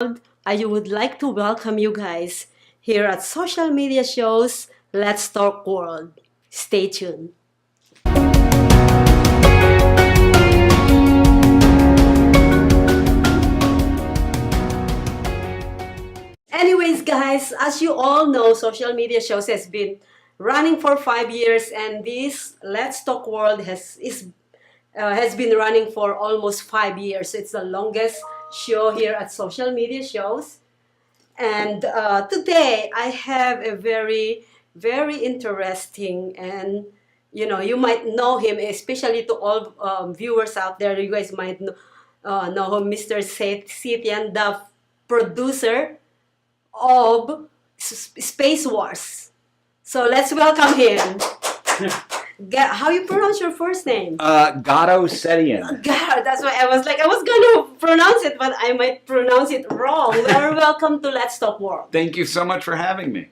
I would like to welcome you guys here at social media shows Let's Talk World. Stay tuned. Anyways, guys, as you all know, social media shows has been running for 5 years, and this Let's Talk World has been running for almost 5 years. It's the longest show here at social media shows. And today I have a very interesting, and you might know him, especially to all viewers out there. You guys might know him, Mr. Setian, the producer of Space Wars. So let's welcome him. How you pronounce your first name? Garo Setian. God, that's why I was going to pronounce it, but I might pronounce it wrong. Well, welcome to Let's Talk World. Thank you so much for having me.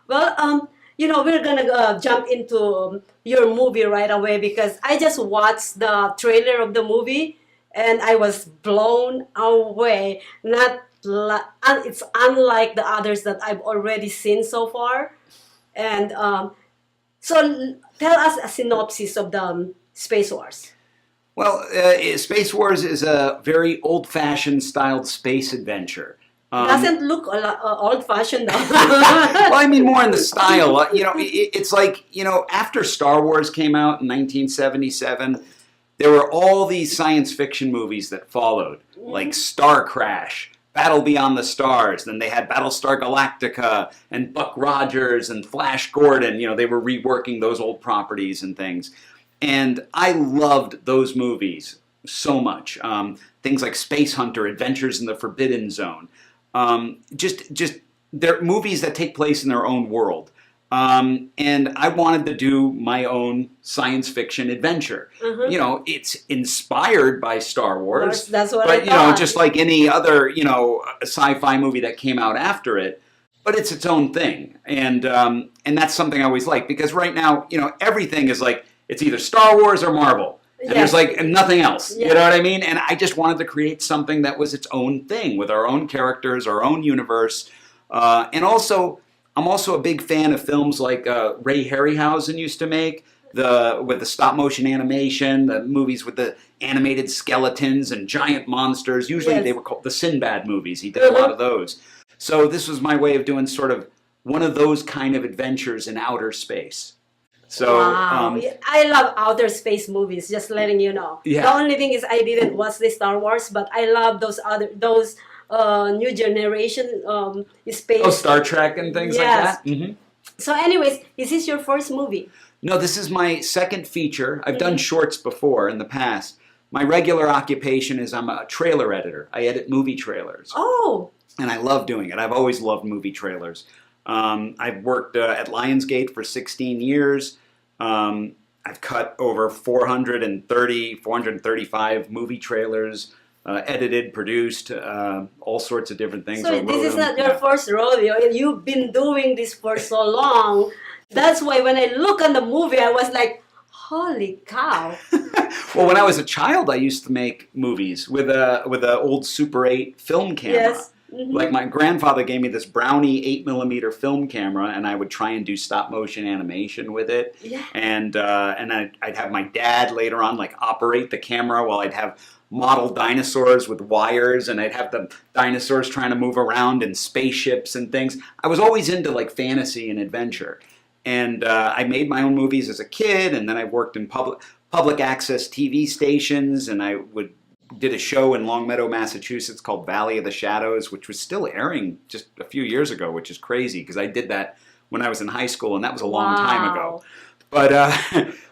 Well, we're gonna jump into your movie right away because I just watched the trailer of the movie and I was blown away. It's unlike the others that I've already seen so far, and so tell us a synopsis of the Space Wars. Well, Space Wars is a very old-fashioned styled space adventure. Doesn't look old-fashioned though. Well, I mean more in the style. It's like, after Star Wars came out in 1977, there were all these science fiction movies that followed, like Star Crash, Battle Beyond the Stars. Then they had Battlestar Galactica and Buck Rogers and Flash Gordon. They were reworking those old properties and things. And I loved those movies so much. Things like Space Hunter, Adventures in the Forbidden Zone. Just they're movies that take place in their own world. And I wanted to do my own science fiction adventure. It's inspired by Star Wars. That's what but, I thought. just like any other, sci-fi movie that came out after it. But it's its own thing. And that's something I always like. Because right now, everything is like, it's either Star Wars or Marvel. And there's like nothing else. You know what I mean? And I just wanted to create something that was its own thing with our own characters, our own universe. And also, I'm also a big fan of films like Ray Harryhausen used to make, with the stop motion animation, the movies with the animated skeletons and giant monsters. Usually they were called the Sinbad movies. He did a lot of those. So this was my way of doing sort of one of those kind of adventures in outer space. So, wow. I love outer space movies, just letting you know. Yeah. The only thing is I didn't watch the Star Wars, but I love those new generation space. Oh, Star Trek and things like that? Mm-hmm. So anyways, is this your first movie? No, this is my second feature. I've done shorts before in the past. My regular occupation is I'm a trailer editor. I edit movie trailers. Oh. And I love doing it. I've always loved movie trailers. I've worked at Lionsgate for 16 years. I've cut over 435 movie trailers, edited, produced, all sorts of different things. So this is not your first rodeo. You've been doing this for so long. That's why when I look on the movie, I was like, holy cow. Well, when I was a child, I used to make movies with a old Super 8 film camera. Yes. Mm-hmm. Like my grandfather gave me this Brownie 8mm film camera, and I would try and do stop motion animation with it. Yeah. And I'd have my dad later on like operate the camera while I'd have model dinosaurs with wires, and I'd have the dinosaurs trying to move around in spaceships and things. I was always into like fantasy and adventure. And I made my own movies as a kid, and then I worked in public access TV stations, and I did a show in Longmeadow, Massachusetts called Valley of the Shadows, which was still airing just a few years ago, which is crazy because I did that when I was in high school, and that was a long time ago. But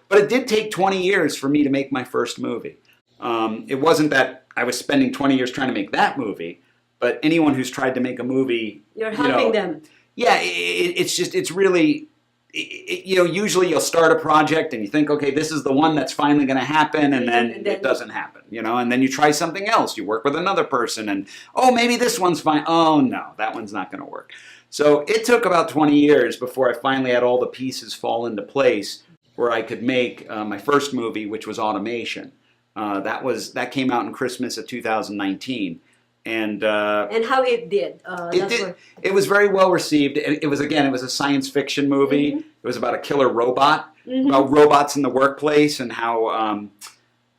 but it did take 20 years for me to make my first movie. It wasn't that I was spending 20 years trying to make that movie, but anyone who's tried to make a movie, you're helping them. Yeah, it's really. Usually you'll start a project and you think, okay, this is the one that's finally going to happen, and then it doesn't happen, and then you try something else. You work with another person, and oh, maybe this one's fine. Oh no, that one's not going to work. So it took about 20 years before I finally had all the pieces fall into place where I could make my first movie, which was Automation. That came out in Christmas of 2019. And how it did? It did. It was very well received. It was a science fiction movie. Mm-hmm. It was about a killer robot, Mm-hmm. about robots in the workplace, and how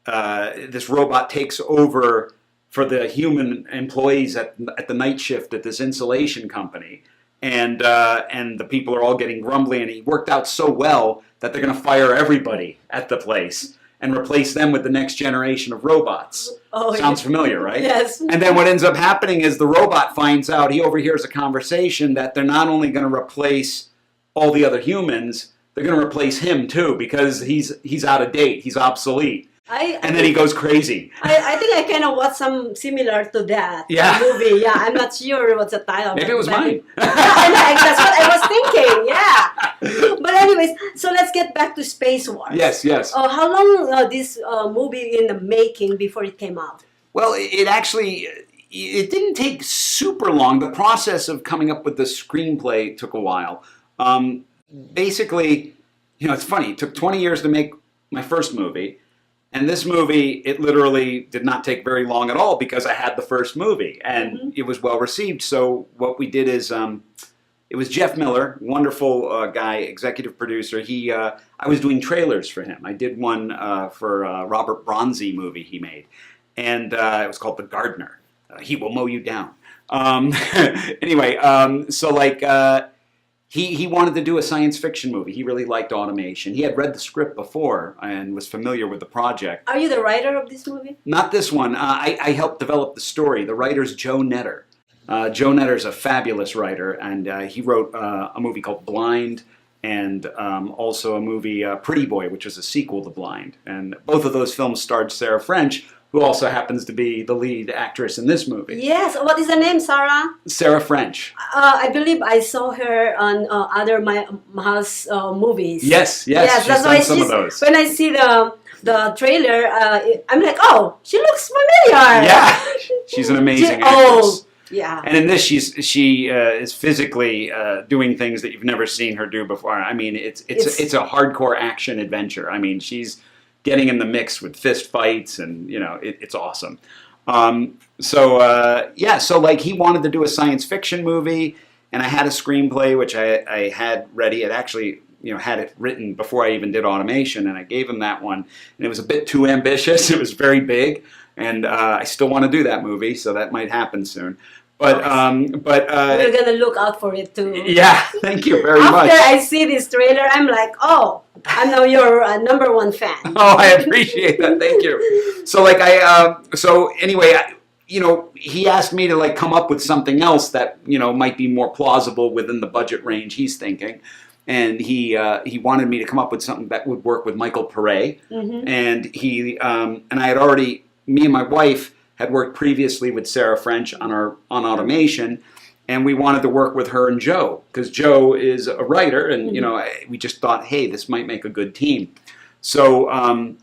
this robot takes over for the human employees at the night shift at this insulation company. And the people are all getting grumbly, and he worked out so well that they're going to fire everybody at the place and replace them with the next generation of robots. Oh, Sounds familiar, right? Yes. And then what ends up happening is the robot finds out, he overhears a conversation that they're not only going to replace all the other humans, they're going to replace him too, because he's out of date, he's obsolete. And then he goes crazy. I think I kind of watched some similar to that movie. Yeah, I'm not sure what's the title. Maybe it was mine. That's what I was thinking. Yeah. But anyways, so let's get back to Space Wars. Yes, yes. How long this movie in the making before it came out? Well, it didn't take super long. The process of coming up with the screenplay took a while. Basically, it's funny. It took 20 years to make my first movie. And this movie, it literally did not take very long at all because I had the first movie and it was well received. So what we did is, it was Jeff Miller, wonderful guy, executive producer. I was doing trailers for him. I did one for Robert Bronzi movie he made, and it was called The Gardener. He will mow you down. Anyway, He wanted to do a science fiction movie. He really liked automation. He had read the script before and was familiar with the project. Are you the writer of this movie? Not this one. I helped develop the story. The writer's Joe Netter. Joe Netter's a fabulous writer, and he wrote a movie called Blind, and also a movie, Pretty Boy, which is a sequel to Blind. And both of those films starred Sarah French, who also happens to be the lead actress in this movie. Yes. What is her name, Sarah? Sarah French. I believe I saw her on other My House movies. Yes. She's That's done why some of those. When I see the trailer, I'm like, oh, she looks familiar. Yeah, she's an amazing actress. Yeah. And in this, she is physically doing things that you've never seen her do before. I mean, it's a hardcore action adventure. I mean, she's getting in the mix with fist fights, and it's awesome. So like he wanted to do a science fiction movie, and I had a screenplay which I had ready. It actually had it written before I even did automation, and I gave him that one, and it was a bit too ambitious. It was very big, and I still want to do that movie, so that might happen soon. But we're gonna look out for it too. Yeah, thank you very much. After I see this trailer, I'm like, oh, I know you're a #1 fan. Oh, I appreciate that. Thank you. So he asked me to come up with something else that might be more plausible within the budget range he's thinking, and he wanted me to come up with something that would work with Michael Pureza, and I had already, me and my wife had worked previously with Sarah French on automation, and we wanted to work with her and Joe, because Joe is a writer, and we just thought, hey, this might make a good team. So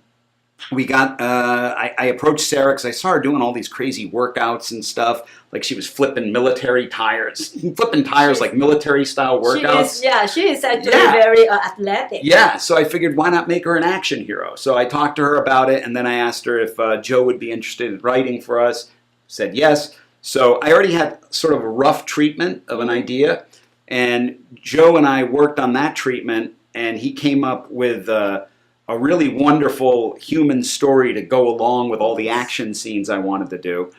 we got, I approached Sarah because I saw her doing all these crazy workouts and stuff, like she was flipping military tires, like military style workouts. She is actually very athletic. Yeah, so I figured, why not make her an action hero? So I talked to her about it, and then I asked her if Joe would be interested in writing for us. Said yes. So I already had sort of a rough treatment of an idea, and Joe and I worked on that treatment, and he came up with a really wonderful human story to go along with all the action scenes I wanted to do.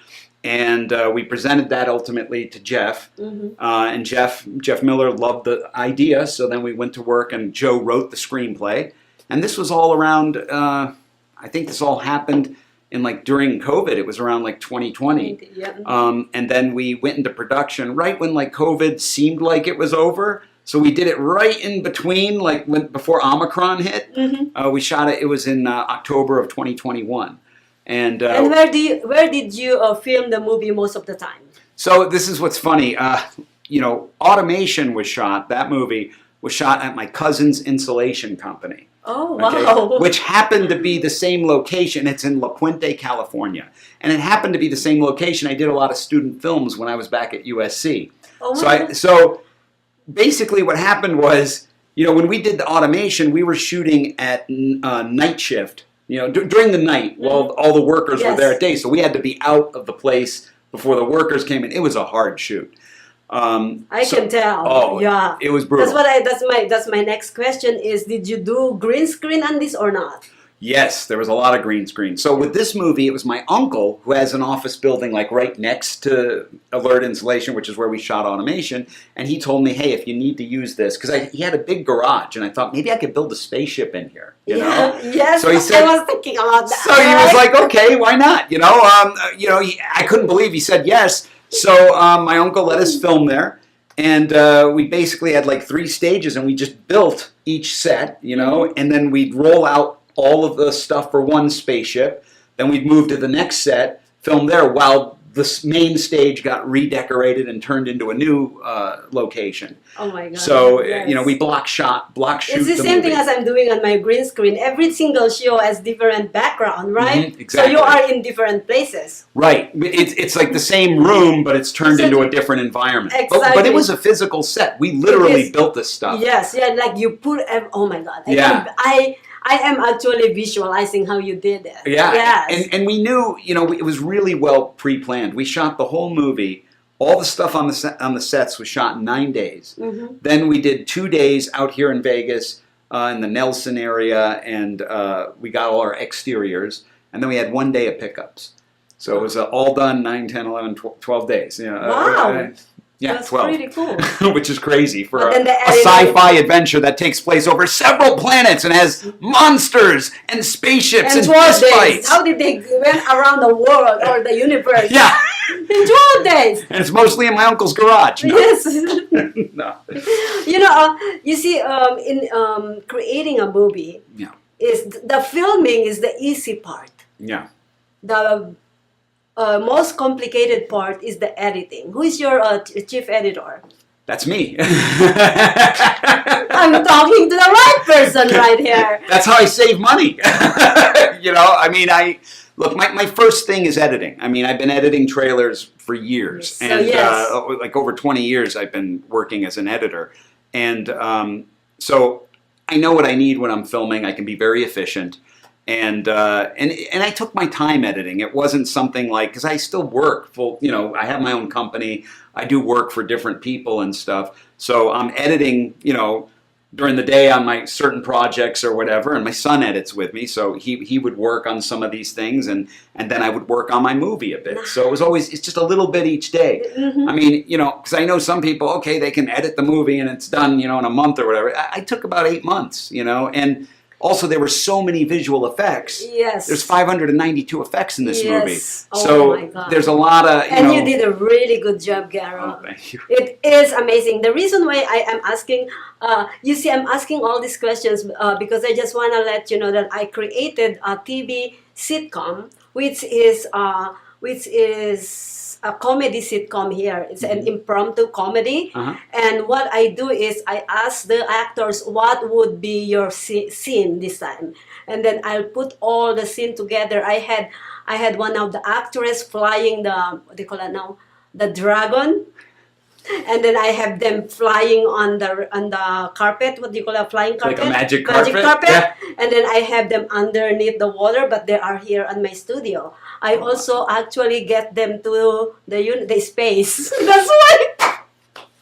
And we presented that ultimately to Jeff, and Jeff Miller loved the idea, so then we went to work, and Joe wrote the screenplay. And this was all around, I think this all happened in during COVID. It was around 2020. And then we went into production right when COVID seemed like it was over. So we did it right in between, before Omicron hit. We shot it. It was in October of 2021. And where did you film the movie most of the time? So this is what's funny. Automation was shot. That movie was shot at my cousin's insulation company. Oh, wow. Which happened to be the same location. It's in La Puente, California. And it happened to be the same location. I did a lot of student films when I was back at USC. Oh, So basically what happened was, when we did the automation, we were shooting at night shift, during the night while all the workers were there at day. So we had to be out of the place before the workers came in. It was a hard shoot. I can tell. Oh, yeah, it was brutal. That's my next question is, did you do green screen on this or not? Yes, there was a lot of green screen. So with this movie, it was my uncle who has an office building like right next to Alert Installation, which is where we shot automation. And he told me, hey, if you need to use this, because he had a big garage, and I thought maybe I could build a spaceship in here. You know? Yes. So he said, I was thinking about that. So he was like, okay, why not? I couldn't believe he said yes. So my uncle let us film there. And we basically had like 3 stages, and we just built each set, and then we'd roll out all of the stuff for one spaceship. Then we'd move to the next set, film there, while the main stage got redecorated and turned into a new location. Oh my God. So, yes. we block shoot It's the same thing as I'm doing on my green screen. Every single show has different background, right? Exactly. So you are in different places. Right. It's like the same room, but it's turned into a different environment. Exactly. But it was a physical set. We literally built this stuff. Yes, yeah, like you put, oh my God. I am actually visualizing how you did it. Yeah, yes. and we knew, it was really well pre-planned. We shot the whole movie. All the stuff on the sets was shot in 9 days. Mm-hmm. Then we did 2 days out here in Vegas, in the Nelson area, and we got all our exteriors. And then we had 1 day of pickups. So it was all done 9, 10, 11, 12 days. Wow. Yeah, That's 12. pretty cool. Which is crazy for a editing. sci-fi adventure that takes place over several planets and has monsters and spaceships and 12 fist days. fights. How did they went around the world or the universe? Yeah. In 12 days. And it's mostly in my uncle's garage. No. Yes. No. You see, in creating a movie, is the filming is the easy part. Yeah. The most complicated part is the editing. Who is your chief editor? That's me. I'm talking to the right person right here. That's how I save money. Look, my first thing is editing. I've been editing trailers for years. So, and yes. like over 20 years I've been working as an editor. And so I know what I need when I'm filming. I can be very efficient. And I took my time editing. It wasn't something like, because I still work full, I have my own company. I do work for different people and stuff. So I'm editing, during the day on my certain projects or whatever, and my son edits with me, so he would work on some of these things, and then I would work on my movie a bit. So it's just a little bit each day. Mm-hmm. Because I know some people, okay, they can edit the movie and it's done, in a month or whatever. I took about 8 months, and also there were so many visual effects. Yes. There's 592 effects in this movie. Oh so my God. there's a lot of, And you did a really good job, Garo. Oh, thank you. It is amazing. The reason why I am asking, I'm asking all these questions because I just want to let you know that I created a TV sitcom, which is a comedy sitcom here. It's an impromptu comedy. And what I do is I ask the actors, what would be your scene this time? And then I'll put all the scene together. I had one of the actors flying the, what do you call it now? The dragon. And then I have them flying on the carpet. What do you call it? Flying carpet? Like a magic carpet? Yeah. And then I have them underneath the water, but they are here at my studio. I also actually get them to the space. That's why.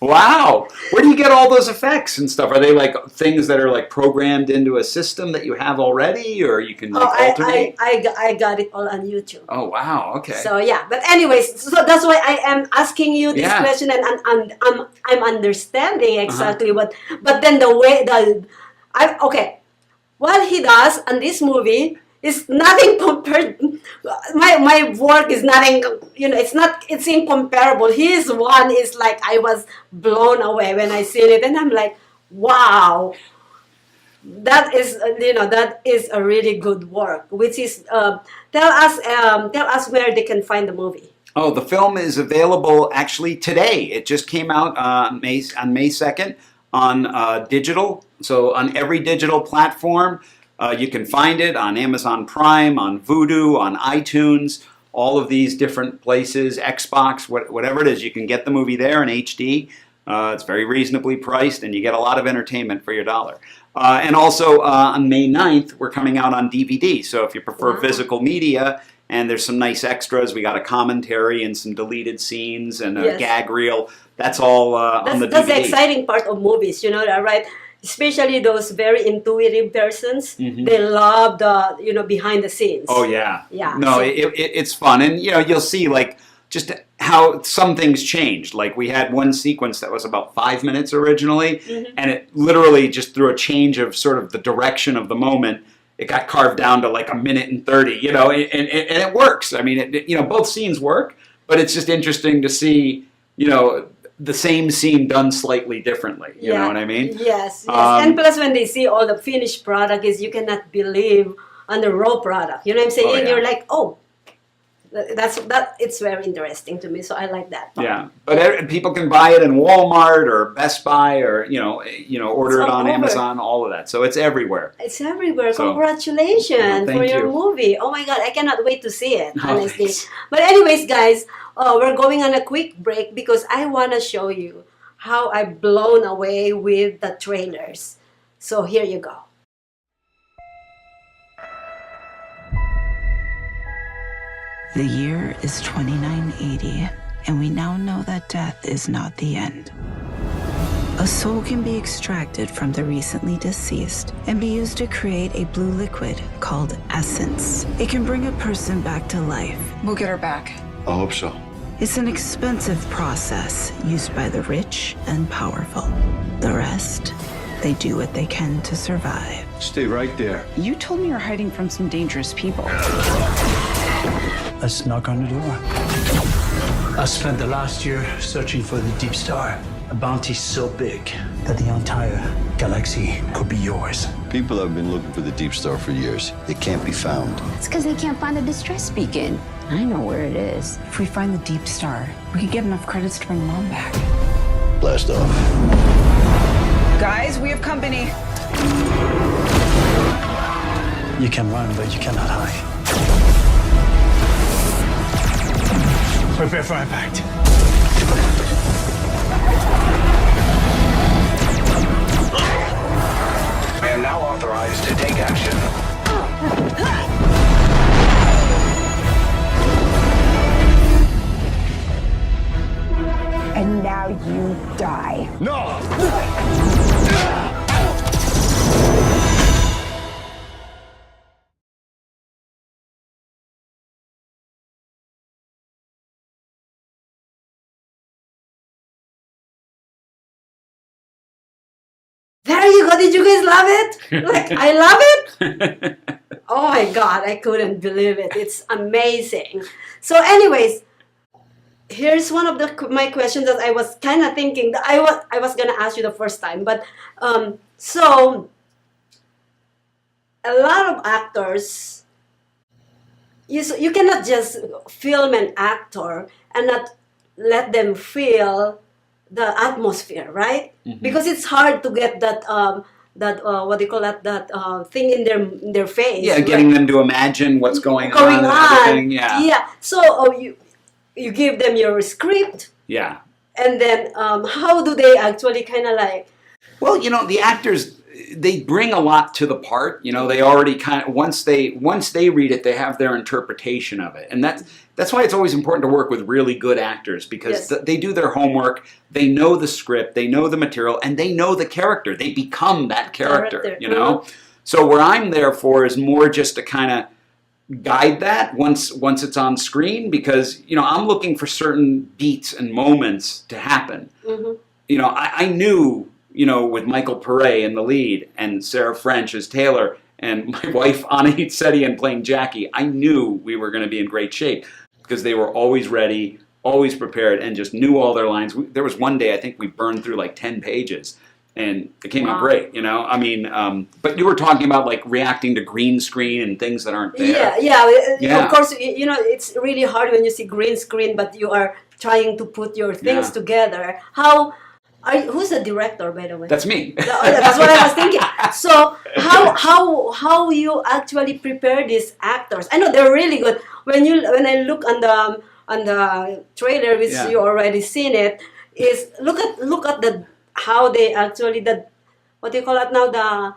Wow. Where do you get all those effects and stuff? Are they like things that are like programmed into a system that you have already, or you can alternate? I got it all on YouTube. Oh, wow. Okay. So yeah, but anyways, so that's why I am asking you this question, and I'm understanding exactly what. But then what he does on this movie is nothing compared. My work is nothing. It's incomparable. His one is like, I was blown away when I seen it, and I'm like, wow. That is a really good work. Which is tell us where they can find the movie. Oh, the film is available actually today. It just came out on May 2nd on digital. So on every digital platform, you can find it on Amazon Prime, on Vudu, on iTunes, all of these different places, Xbox, whatever it is. You can get the movie there in HD. It's very reasonably priced, and you get a lot of entertainment for your dollar. And also on May 9th, we're coming out on DVD. So if you prefer physical media and there's some nice extras. We got a commentary and some deleted scenes and a Yes. gag reel. That's all on the DVD. That's the exciting part of movies, you know that, right? Especially those very intuitive persons, they love the behind the scenes. Oh yeah, Yeah, No, so- it's fun, and you'll see like just how some things changed. Like we had one sequence that was about 5 minutes originally, and it literally just through a change of sort of the direction of the moment, it got carved down to like 1:30. And it works. I mean, both scenes work, but it's just interesting to see the same scene done slightly differently. You know what I mean? Yes, yes. And plus, when they see all the finished product, you cannot believe on the raw product. You know what I'm saying? Oh, yeah. You're like, oh, that. It's very interesting to me. So I like that part. Yeah, but people can buy it in Walmart or Best Buy or order it all on over. Amazon. All of that, so it's everywhere. It's everywhere. So- Congratulations Thank for your you. movie. Oh my God, I cannot wait to see it, Oh, honestly. thanks. But anyways, guys, we're going on a quick break because I want to show you how I've blown away with the trailers. So here you go. The year is 2980, and we now know that death is not the end. A soul can be extracted from the recently deceased and be used to create a blue liquid called essence. It can bring a person back to life. We'll get her back. I hope so. It's an expensive process used by the rich and powerful. The rest, they do what they can to survive. Stay right there. You told me you're hiding from some dangerous people. Let's knock on the door. I spent the last year searching for the Deep Star, a bounty so big that the entire galaxy could be yours. People have been looking for the Deep Star for years. It can't be found. It's because they can't find the distress beacon. I know where it is. If we find the Deep Star, we could get enough credits to bring Mom back. Blast off. Guys, we have company. You can run, but you cannot hide. Prepare for impact. I am now authorized to take action. And now you die. There you go. Did you guys love it? Like, I love it. Oh my God, I couldn't believe it. It's amazing. So anyways, here's one of my questions that I was kind of thinking that I was going to ask you the first time. But so a lot of actors, you cannot just film an actor and not let them feel the atmosphere, right? Because it's hard to get that what do you call that thing in their face. Yeah, getting them to imagine what's going on and everything. Yeah. Yeah. So you give them your script, Yeah. and then how do they actually kind of like? Well, the actors, they bring a lot to the part. They already kind of once they read it, they have their interpretation of it, and that's why it's always important to work with really good actors because Yes. they do their homework. They know the script, they know the material, and they know the character. They become that character. So what I'm there for is more just to kind of guide that once it's on screen because I'm looking for certain beats and moments to happen. I knew. With Michael Pureza in the lead and Sarah French as Taylor and my wife Anna Setian playing Jackie, I knew we were going to be in great shape because they were always ready, always prepared, and just knew all their lines. There was one day I think we burned through like 10 pages, and it came out great. I mean, but you were talking about like reacting to green screen and things that aren't there. Yeah. Of course, it's really hard when you see green screen, but you are trying to put your things together. Who's the director, by the way? That's me. That's what I was thinking. So how you actually prepare these actors? I know they're really good. When I look on the trailer, which you already seen it, is look at how they actually what do you call it now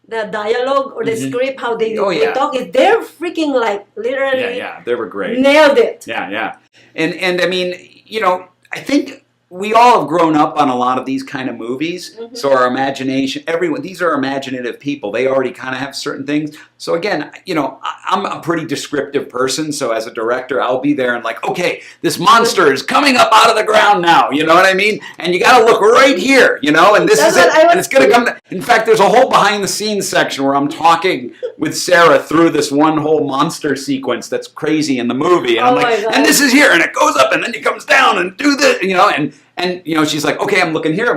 the dialogue or the script, how they, Oh, they yeah. talk, they're freaking like literally Yeah, they were great. nailed it. Yeah. And I mean, you know, I think we all have grown up on a lot of these kind of movies. So our imagination, everyone, these are imaginative people. They already kind of have certain things. So again, you know, I'm a pretty descriptive person. So as a director, I'll be there and like, okay, this monster is coming up out of the ground now. You know what I mean? And you got to look right here, you know, and this That's is it. what I was And it's going to come. In fact, there's a whole behind the scenes section where I'm talking with Sarah through this one whole monster sequence that's crazy in the movie. And I'm Oh my like, God. and this is here, and it goes up, and then it comes down, and do this, you know, and you know, she's like, okay, I'm looking here,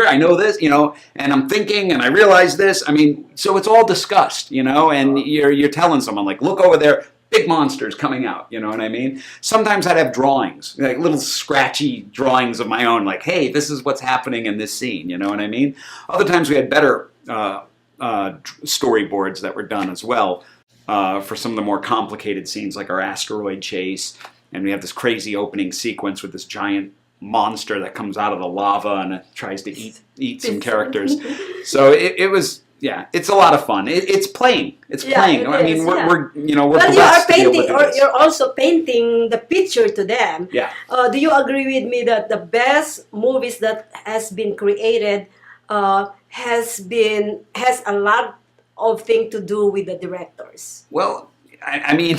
I know this, you know, and I'm thinking, and I realize this. I mean, so it's all discussed, you know, and you're telling someone like, look over there, big monsters coming out, you know what I mean? Sometimes I'd have drawings, like little scratchy drawings of my own, like, hey, this is what's happening in this scene, you know what I mean? Other times we had better storyboards that were done as well for some of the more complicated scenes, like our asteroid chase, and we have this crazy opening sequence with this giant monster that comes out of the lava and it tries to eat some characters. So it was, yeah, it's a lot of fun. It's playing. It's Yeah, playing. it I mean, is, we're you know, we're Well, you are blessed to be able to painting, do or this. you're also painting the picture to them. Yeah. Do you agree with me that the best movies that has been created has a lot of thing to do with the directors? Well, I mean,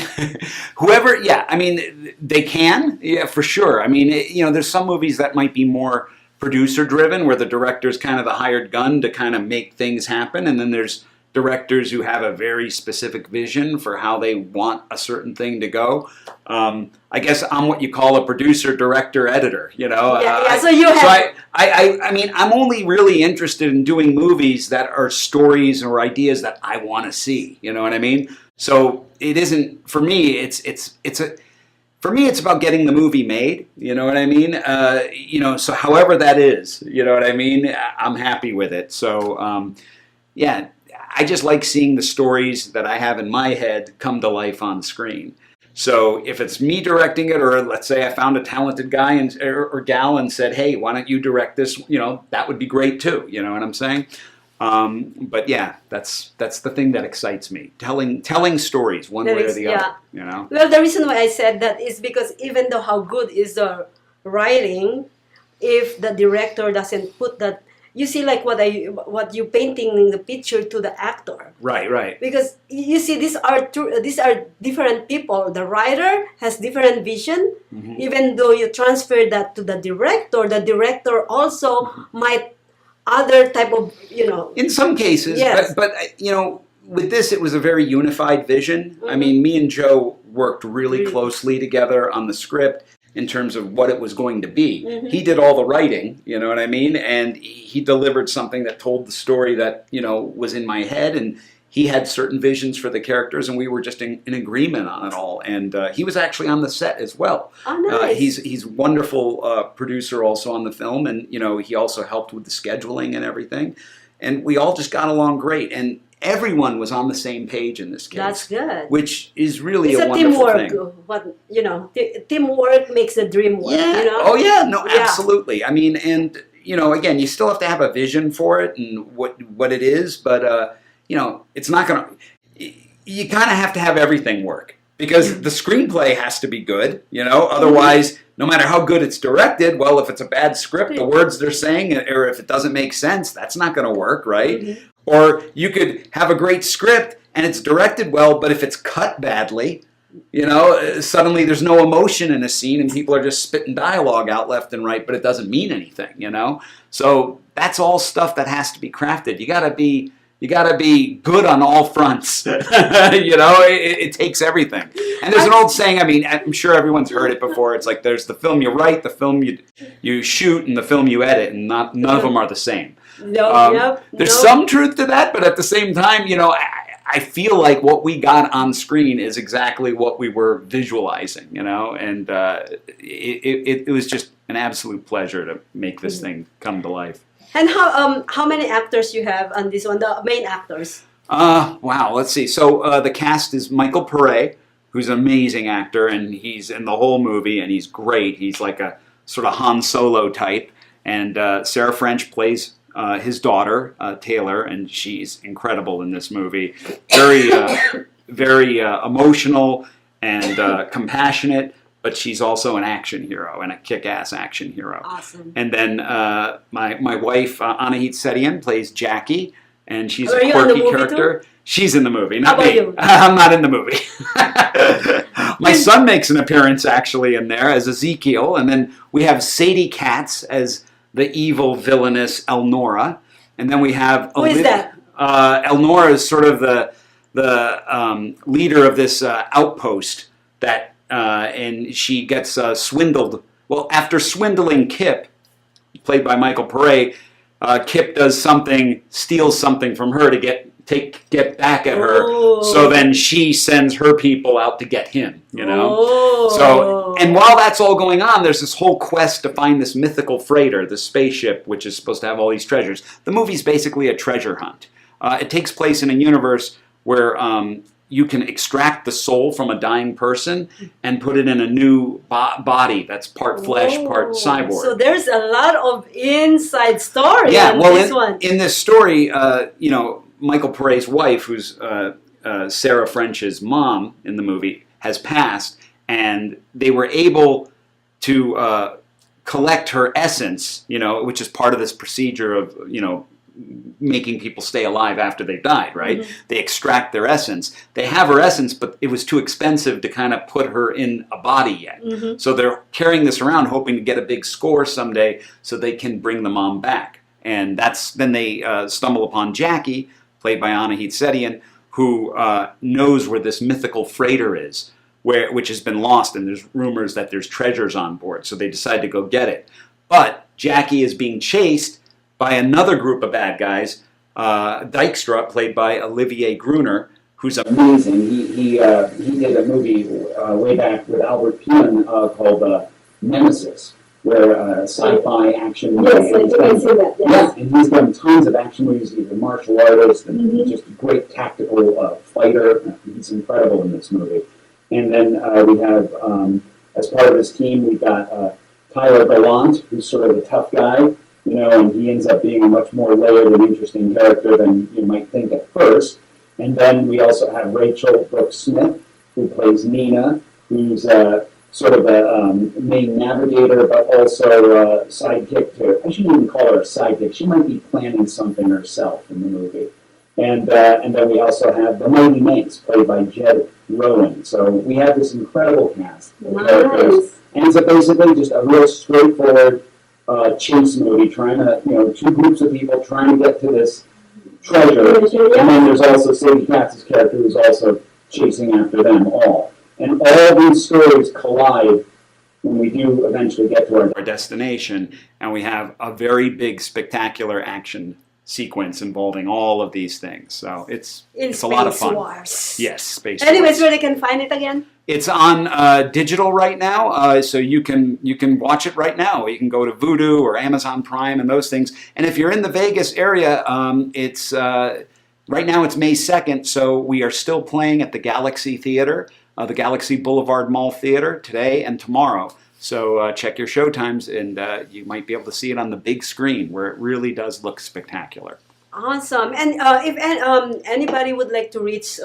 whoever, yeah, I mean, they can, yeah, for sure. I mean, you know, there's some movies that might be more producer driven, where the director's kind of the hired gun to kind of make things happen, and then there's directors who have a very specific vision for how they want a certain thing to go. I guess I'm what you call a producer, director, editor. You know, Yeah, so you have. So I mean, I'm only really interested in doing movies that are stories or ideas that I want to see. You know what I mean? So it isn't for me. For me, it's about getting the movie made. You know what I mean? You know, so however that is, you know what I mean? I'm happy with it. So yeah, I just like seeing the stories that I have in my head come to life on screen. So if it's me directing it, or let's say I found a talented guy or gal and said, hey, why don't you direct this? You know, that would be great too. You know what I'm saying? But yeah, that's the thing that excites me. Telling stories one way or the other. You know. Well, the reason why I said that is because even though how good is the writing, if the director doesn't put that, you see, like what you painting the picture to the actor. Right. Because you see, these are different people. The writer has different vision. Mm-hmm. Even though you transfer that to the director also might other type of, you know. In some cases, Yes. but you know, with this, it was a very unified vision. I mean, me and Joe worked really closely together on the script in terms of what it was going to be. He did all the writing, you know what I mean? And he delivered something that told the story that, you know, was in my head, and he had certain visions for the characters, and we were just in agreement on it all. And he was actually on the set as well. Oh, nice. He's a wonderful producer also on the film, and, you know, he also helped with the scheduling and everything. And we all just got along great. And everyone was on the same page in this case. That's good. Which is really It's a a wonderful teamwork. thing. What, you know, teamwork makes the dream work. Yeah. You know? Oh yeah. No. Yeah. Absolutely. I mean, and you know, again, you still have to have a vision for it and what it is, but you know, it's not gonna. You kind of have to have everything work because the screenplay has to be good. You know, otherwise, no matter how good it's directed, well, if it's a bad script, the words they're saying, or if it doesn't make sense, that's not going to work, right? Or you could have a great script and it's directed well, but if it's cut badly, you know, suddenly there's no emotion in a scene and people are just spitting dialogue out left and right, but it doesn't mean anything, you know? So that's all stuff that has to be crafted. You gotta be good on all fronts. You know, it takes everything. And there's an old saying, I mean, I'm sure everyone's heard it before. It's like there's the film you write, the film you shoot, and the film you edit, and none of them are the same. There's some truth to that, but at the same time, you know, I feel like what we got on screen is exactly what we were visualizing, you know, and it was just an absolute pleasure to make this thing come to life. And how many actors you have on this one? The main actors. Wow, let's see. So the cast is Michael Pureza, who's an amazing actor, and he's in the whole movie, and he's great. He's like a sort of Han Solo type. And Sarah French plays his daughter, Taylor, and she's incredible in this movie. Very, very emotional and compassionate, but she's also an action hero and a kick-ass action hero. Awesome. And then my wife, Anahit Setian, plays Jackie, and she's Are a you in the quirky movie character. too? She's in the movie, How not about me. you? I'm not in the movie. My son makes an appearance actually in there as Ezekiel, and then we have Sadie Katz as the evil villainous Elnora, and then we have Who is that? Elnora is sort of the leader of this outpost that, and she gets swindled. Well, after swindling Kip, played by Michael Pureza, Kip does something, steals something from her to get back at her. Oh. So then she sends her people out to get him, you know? Oh. So, and while that's all going on, there's this whole quest to find this mythical freighter, this spaceship, which is supposed to have all these treasures. The movie's basically a treasure hunt. It takes place in a universe where you can extract the soul from a dying person and put it in a new body that's part flesh, part cyborg. So there's a lot of inside story Yeah, in well, this one. in this story, you know, Michael Pure's wife, who's Sarah French's mom in the movie, has passed, and they were able to collect her essence, you know, which is part of this procedure of, you know, making people stay alive after they've died, right? Mm-hmm. They extract their essence. They have her essence, but it was too expensive to kind of put her in a body yet. Mm-hmm. So they're carrying this around, hoping to get a big score someday so they can bring the mom back. And then they stumble upon Jackie, played by Anahit Setian, who knows where this mythical freighter is, which has been lost, and there's rumors that there's treasures on board, so they decide to go get it. But Jackie is being chased by another group of bad guys, Dykstra, played by Olivier Gruner, who's amazing. He did a movie way back with Albert Pien called Nemesis, where sci-fi action movie. Yes, I think I've seen that. Yes. Yeah, and he's done tons of action movies. He's a martial artist and just a great tactical fighter. He's incredible in this movie. And then we have, as part of his team, we've got Tyler Gallant, who's sort of the tough guy, you know, and he ends up being a much more layered and interesting character than you might think at first. And then we also have Rachel Brooks Smith, who plays Nina, who's sort of a main navigator, but also a sidekick to, I shouldn't even call her a sidekick, she might be planning something herself in the movie. And then we also have the Mighty Manx, played by Jed Rowan. So we have this incredible cast of characters. And it's basically just a real straightforward chase movie, trying to, you know, two groups of people trying to get to this treasure. And then there's also Sadie Katz's character who's also chasing after them all. And all these stories collide when we do eventually get to our destination, and we have a very big, spectacular action sequence involving all of these things. So it's a lot of fun. Wars. Yes, Space Anyways, Wars. where they can find it again? It's on digital right now, so you can watch it right now. You can go to Vudu or Amazon Prime and those things. And if you're in the Vegas area, it's right now it's May 2nd, so we are still playing at the Galaxy Theater, the Galaxy Boulevard Mall Theater today and tomorrow. So check your show times, and you might be able to see it on the big screen, where it really does look spectacular. Awesome. And if anybody would like to reach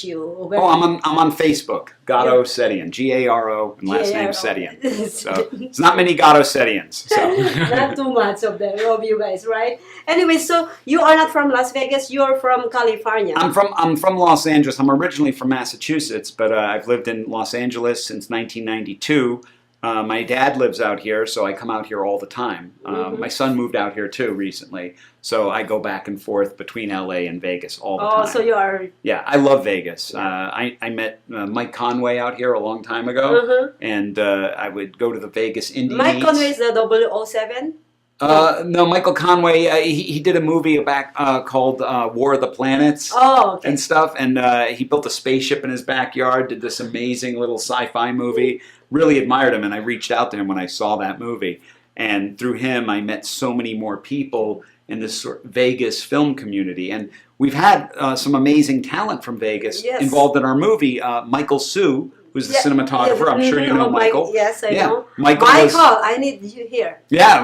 you, where I'm on Facebook, Garo Setian, Garo, and last name Setian. So it's not many Garo Setians. So not too much of you guys, right? Anyway, so you are not from Las Vegas. You're from California. I'm from Los Angeles. I'm originally from Massachusetts, but I've lived in Los Angeles since 1992. My dad lives out here, so I come out here all the time. My son moved out here too recently, so I go back and forth between LA and Vegas all the time. Oh, so you are... Yeah, I love Vegas. I met Mike Conway out here a long time ago, and I would go to the Vegas Indie Mike Meets. Conway is the 007? No, Michael Conway, he did a movie back called War of the Planets and stuff, and he built a spaceship in his backyard, did this amazing little sci-fi movie. Really admired him, and I reached out to him when I saw that movie. And through him, I met so many more people in this sort of Vegas film community. And we've had some amazing talent from Vegas involved in our movie. Michael Sue, who's the cinematographer. I'm sure you know Michael. Yes, I know. Michael, I need you here. Yeah,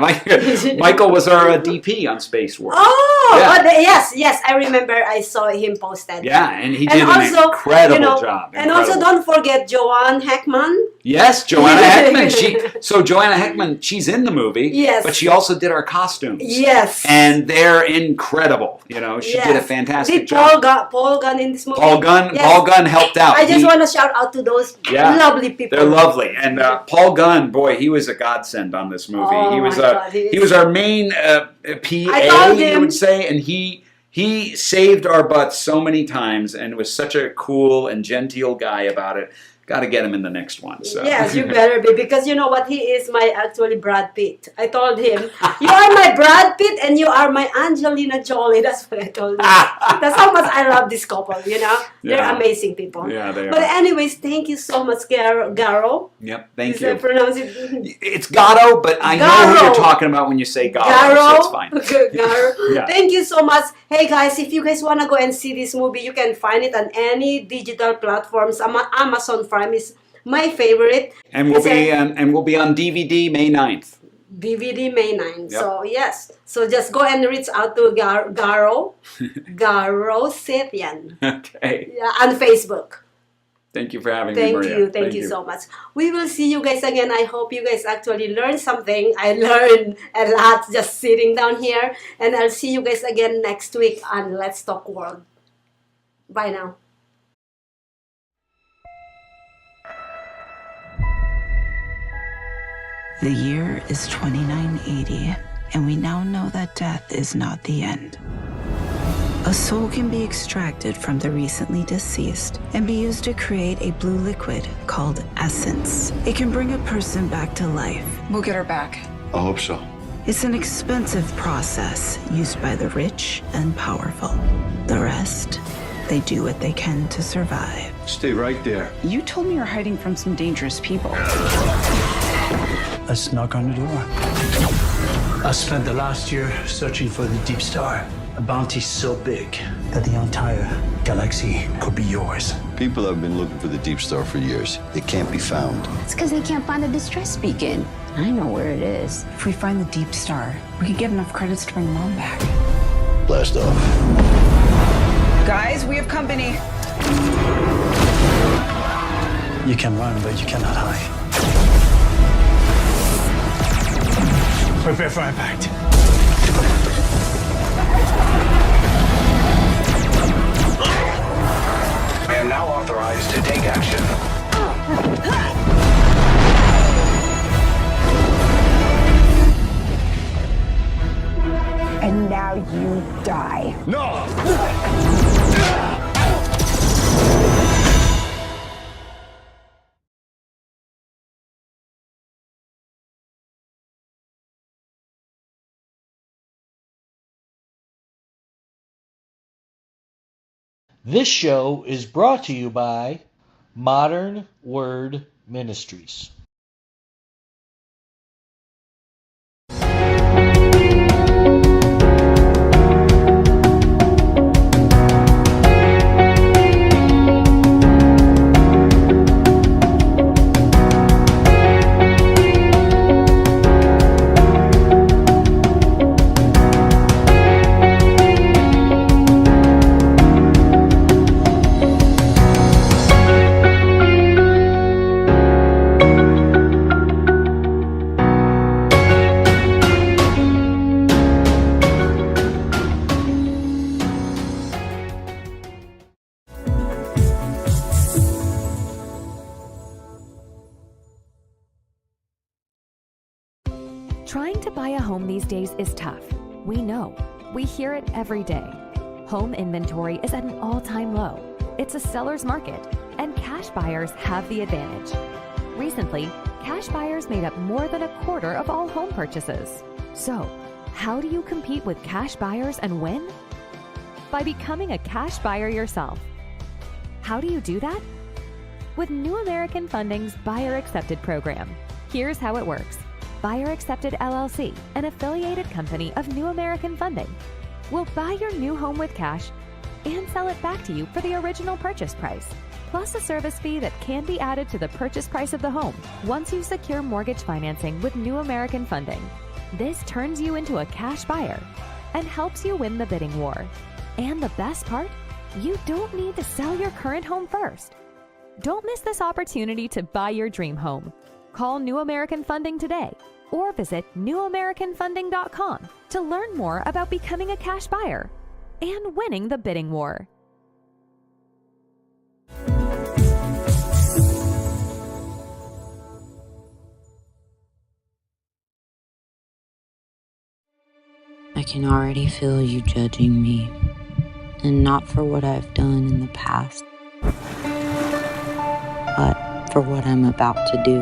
Michael was our DP on Space World. Yes, I remember. I saw him posted. Yeah, and he did an incredible job. And also, don't forget Joanne Heckman. Yes, Joanna Heckman. So Joanna Heckman, she's in the movie. Yes. But she also did our costumes. Yes. And they're incredible. You know, she did a fantastic job. Paul Gunn in this movie? Paul Gunn helped out. I just want to shout out to those lovely people. They're lovely. And Paul Gunn, boy, he was a godsend on this movie. Oh, he was our main PA, you would say, and he saved our butts so many times and was such a cool and genteel guy about it. Got to get him in the next one. So. Yes, you better be, because you know what, he is my actually Brad Pitt. I told him, you are my Brad Pitt and you are my Angelina Jolie. That's what I told him. That's how much I love this couple, you know. They're amazing people. Yeah, they are. But anyways, thank you so much, Garo. Yep, thank you. Pronounce it? It's Garo, but I know who you're talking about when you say Garo, so it's fine. Garo. Yeah. Thank you so much. Hey guys, if you guys want to go and see this movie, you can find it on any digital platforms. Amazon Prime is my favorite. And we'll be on DVD May 9th. DVD May 9th. Yep. So yes. So just go and reach out to Garo Setian. Okay. Yeah, on Facebook. Thank you for having me, Maria. Thank you so much. We will see you guys again. I hope you guys actually learned something. I learned a lot just sitting down here. And I'll see you guys again next week on Let's Talk World. Bye now. The year is 2980, and we now know that death is not the end. A soul can be extracted from the recently deceased and be used to create a blue liquid called essence. It can bring a person back to life. We'll get her back. I hope so. It's an expensive process used by the rich and powerful. The rest, they do what they can to survive. Stay right there. You told me you're hiding from some dangerous people. Let's knock on the door. I spent the last year searching for the Deep Star. A bounty so big that the entire galaxy could be yours. People have been looking for the Deep Star for years. It can't be found. It's because they can't find the distress beacon. I know where it is. If we find the Deep Star, we could get enough credits to bring Mom back. Blast off. Guys, we have company. You can run, but you cannot hide. Prepare for impact. I am now authorized to take action. And now you die. No! This show is brought to you by Modern Word Ministries. Trying to buy a home these days is tough. We know. We hear it every day. Home inventory is at an all-time low. It's a seller's market, and cash buyers have the advantage. Recently, cash buyers made up more than a quarter of all home purchases. So, how do you compete with cash buyers and win? By becoming a cash buyer yourself. How do you do that? With New American Funding's Buyer Accepted program. Here's how it works. Buyer Accepted LLC, an affiliated company of New American Funding, will buy your new home with cash and sell it back to you for the original purchase price. plus a service fee that can be added to the purchase price of the home once you secure mortgage financing with New American Funding. This turns you into a cash buyer and helps you win the bidding war. And the best part? You don't need to sell your current home first. Don't miss this opportunity to buy your dream home. Call New American Funding today or visit newamericanfunding.com to learn more about becoming a cash buyer and winning the bidding war. I can already feel you judging me, and not for what I've done in the past, but for what I'm about to do.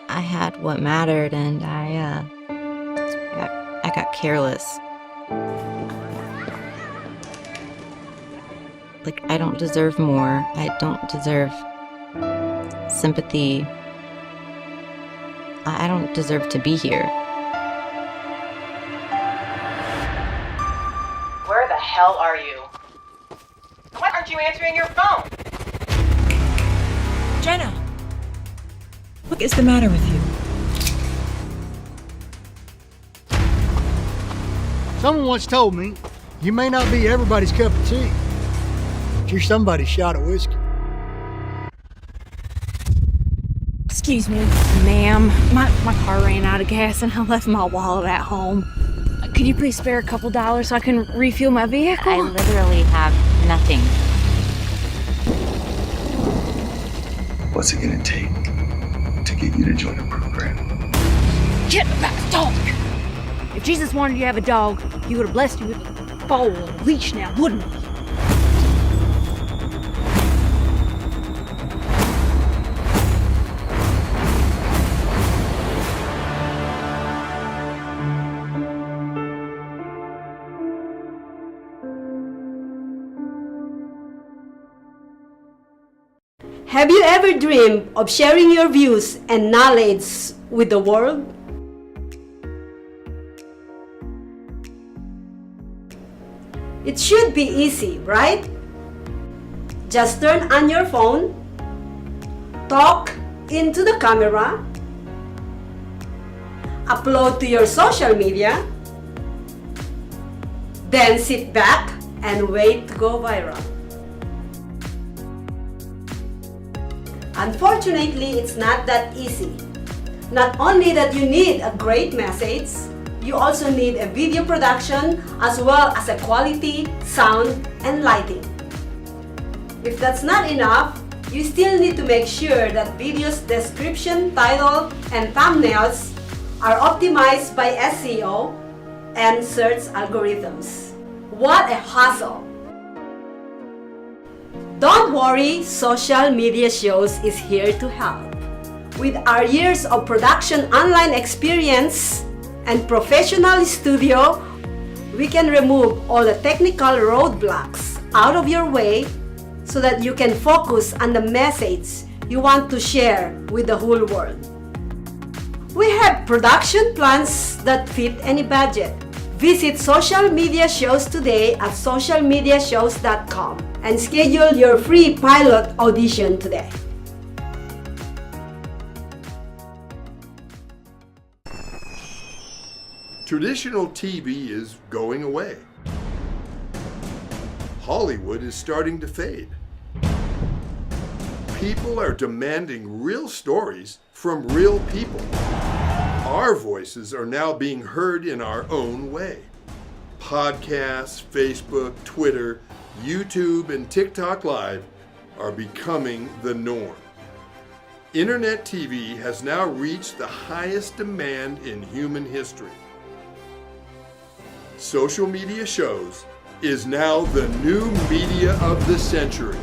I had what mattered, and I got careless. Like, I don't deserve more. I don't deserve sympathy. I don't deserve to be here. Where the hell are you? Why aren't you answering your phone? Jenna! What is the matter with you? Someone once told me, you may not be everybody's cup of tea, but you're somebody's shot of whiskey. Excuse me, ma'am. My car ran out of gas and I left my wallet at home. Could you please spare a couple dollars so I can refuel my vehicle? I literally have nothing. What's it gonna take to get you to join a program? Get back, dog! If Jesus wanted you to have a dog, he would have blessed you with a foal and a leash now, wouldn't he? Have you ever dreamed of sharing your views and knowledge with the world? It should be easy, right? Just turn on your phone, talk into the camera, upload to your social media, then sit back and wait to go viral. Unfortunately, it's not that easy. Not only that you need a great message, you also need a video production as well as a quality sound and lighting. If that's not enough, you still need to make sure that video's description, title, and thumbnails are optimized by SEO and search algorithms. What a hassle! Don't worry, Social Media Shows is here to help. With our years of production online experience and professional studio, we can remove all the technical roadblocks out of your way so that you can focus on the message you want to share with the whole world. We have production plans that fit any budget. Visit Social Media Shows today at socialmediashows.com and schedule your free pilot audition today. Traditional TV is going away. Hollywood is starting to fade. People are demanding real stories from real people. Our voices are now being heard in our own way. Podcasts, Facebook, Twitter, YouTube, and TikTok Live are becoming the norm. Internet TV has now reached the highest demand in human history. Social Media Shows is now the new media of the century.